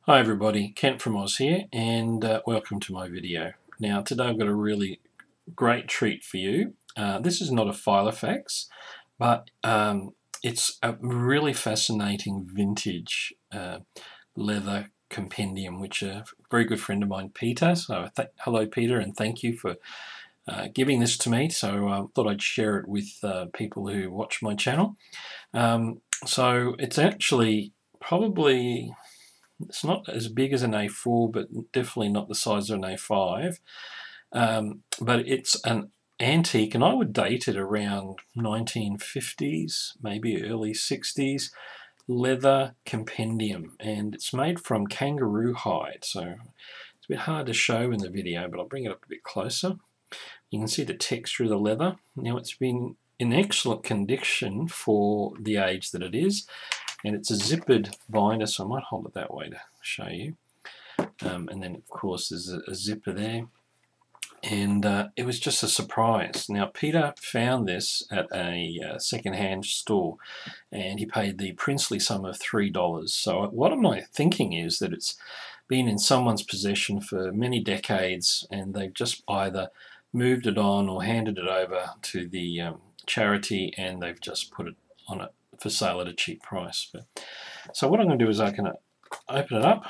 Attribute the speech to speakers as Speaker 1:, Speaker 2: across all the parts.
Speaker 1: Hi everybody, Kent from Oz here, and welcome to my video. Now today I've got a really great treat for you. This is not a Filofax, but it's a really fascinating vintage leather compendium, which a very good friend of mine, Peter, so hello Peter, and thank you for giving this to me. So I thought I'd share it with people who watch my channel. So it's actually probably... It's not as big as an A4, but definitely not the size of an A5. But it's an antique, and I would date it around 1950s, maybe early 60s, leather compendium. And it's made from kangaroo hide, so it's a bit hard to show in the video, but I'll bring it up a bit closer. You can see the texture of the leather. Now it's been in excellent condition for the age that it is. And it's a zippered binder, so I might hold it that way to show you. And then, of course, there's a zipper there. And it was just a surprise. Now, Peter found this at a second-hand store, and he paid the princely sum of $3. So what am I thinking is that it's been in someone's possession for many decades, and they've just either moved it on or handed it over to the charity, and they've just put it on it for sale at a cheap price. So what I'm going to do is I can open it up,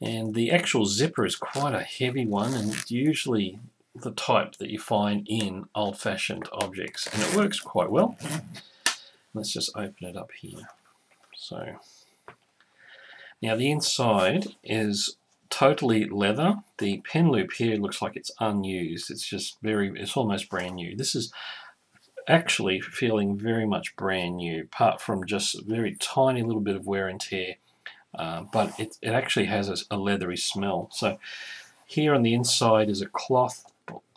Speaker 1: and the actual zipper is quite a heavy one, and it's usually the type that you find in old-fashioned objects, and it works quite well. Let's just open it up here. So now the inside is totally leather. The pen loop here looks like it's unused. It's almost brand new. This is actually feeling very much brand new, apart from just a very tiny little bit of wear and tear, but it actually has a leathery smell. So here on the inside is a cloth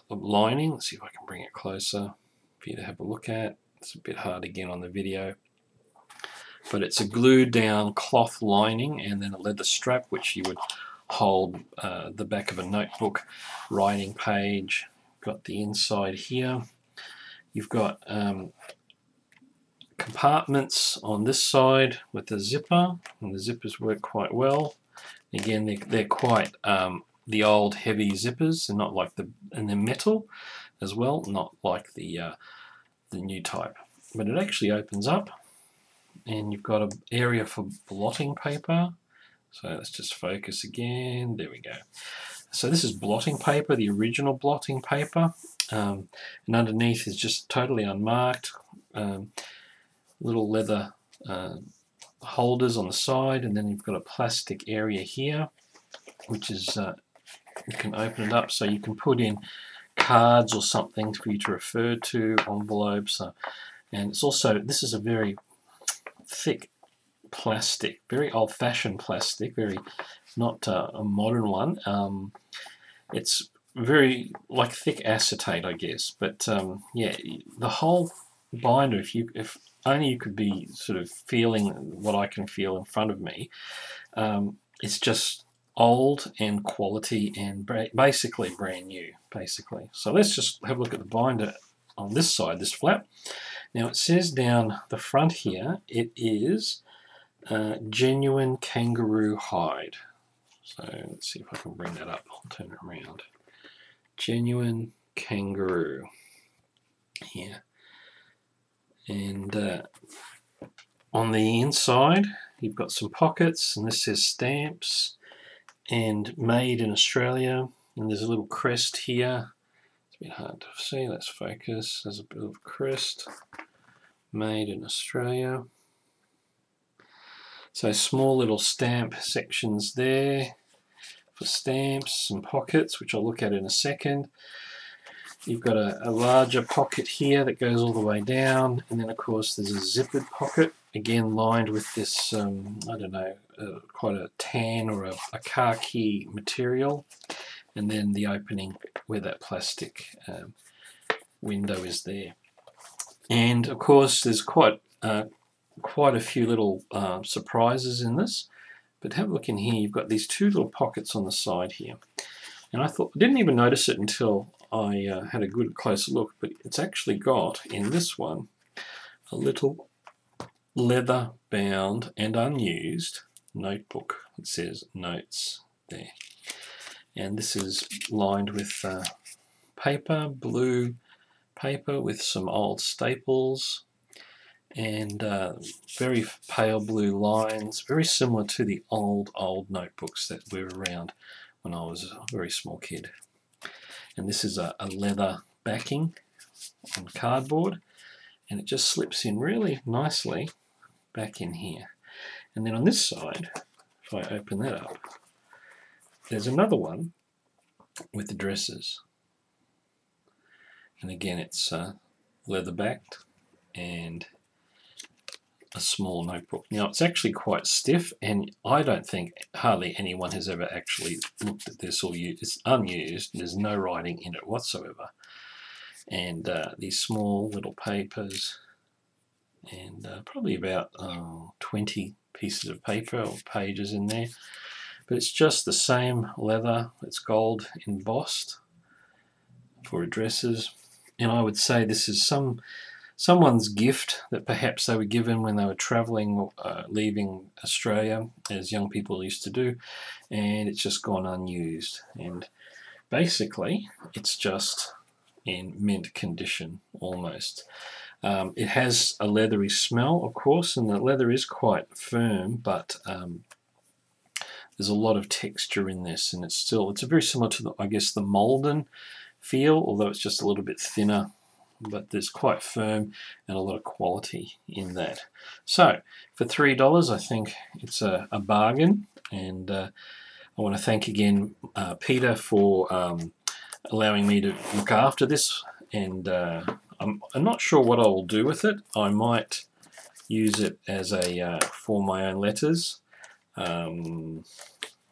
Speaker 1: lining. Let's see if I can bring it closer for you to have a look at. It's a bit hard again on the video, but it's a glued down cloth lining and then a leather strap which you would hold the back of a notebook, writing page. Got the inside here. You've got compartments on this side with the zipper, and the zippers work quite well. Again, they're quite the old heavy zippers. They're not like and they're metal as well, not like the new type. But it actually opens up, and you've got an area for blotting paper. So let's just focus again. There we go. So this is blotting paper, the original blotting paper. And underneath is just totally unmarked. Little leather holders on the side, and then you've got a plastic area here, which is you can open it up so you can put in cards or something for you to refer to, envelopes. And it's also, this is a very thick plastic, very old-fashioned plastic, very not a modern one. It's very like thick acetate, I guess, but yeah, the whole binder, if only you could be sort of feeling what I can feel in front of me, it's just old and quality and basically brand new, basically. So let's just have a look at the binder on this side, this flap. Now it says down the front here, it is genuine kangaroo hide. So let's see if I can bring that up. I'll turn it around. Genuine kangaroo here. And on the inside, you've got some pockets, and this says stamps and made in Australia. And there's a little crest here. It's a bit hard to see. Let's focus. There's a bit of crest. Made in Australia. So small little stamp sections there for stamps and pockets, which I'll look at in a second. You've got a larger pocket here that goes all the way down, and then of course there's a zippered pocket, again lined with this, I don't know, quite a tan or a khaki material, and then the opening where that plastic window is there. And of course there's quite a few little surprises in this, but have a look in here. You've got these two little pockets on the side here, and I didn't even notice it until I had a good closer look, but it's actually got in this one a little leather bound and unused notebook. It says notes there. And this is lined with paper, blue paper with some old staples and very pale blue lines, very similar to the old notebooks that were around when I was a very small kid. And this is a leather backing on cardboard, and it just slips in really nicely back in here. And then on this side, if I open that up, there's another one with addresses. And again, it's leather backed and a small notebook. Now, it's actually quite stiff, and I don't think hardly anyone has ever actually looked at this or used. It's unused. There's no writing in it whatsoever. And these small little papers, and probably about 20 pieces of paper or pages in there. But it's just the same leather. It's gold embossed for addresses. And I would say this is someone's gift that perhaps they were given when they were travelling or leaving Australia, as young people used to do, and it's just gone unused. And basically, it's just in mint condition almost. It has a leathery smell, of course, and the leather is quite firm, but there's a lot of texture in this, and it's very similar to I guess the Malden feel, although it's just a little bit thinner, but there's quite firm and a lot of quality in that. So for $3, I think it's a bargain, and I want to thank again Peter for allowing me to look after this, and I'm not sure what I will do with it. I might use it as a for my own letters.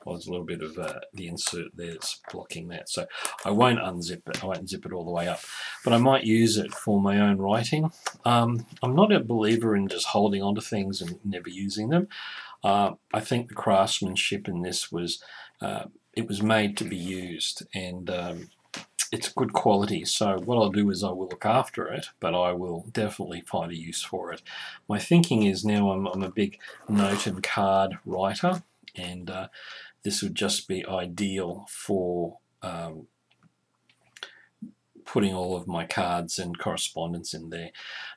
Speaker 1: Well, there's a little bit of the insert there that's blocking that, so I won't unzip it. I won't zip it all the way up, but I might use it for my own writing. I'm not a believer in just holding on to things and never using them. I think the craftsmanship in this was it was made to be used, and it's good quality. So what I'll do is I will look after it, but I will definitely find a use for it. My thinking is now I'm a big note and card writer, and this would just be ideal for putting all of my cards and correspondence in there.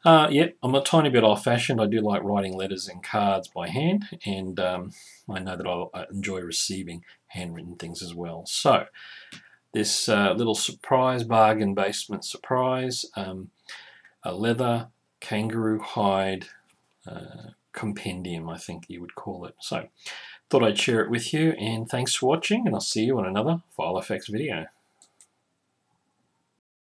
Speaker 1: Yeah, I'm a tiny bit old-fashioned. I do like writing letters and cards by hand, and I know that I enjoy receiving handwritten things as well. So this little surprise, bargain basement surprise, a leather kangaroo hide compendium, I think you would call it. So thought I'd share it with you, and thanks for watching, and I'll see you on another FILOFAX video.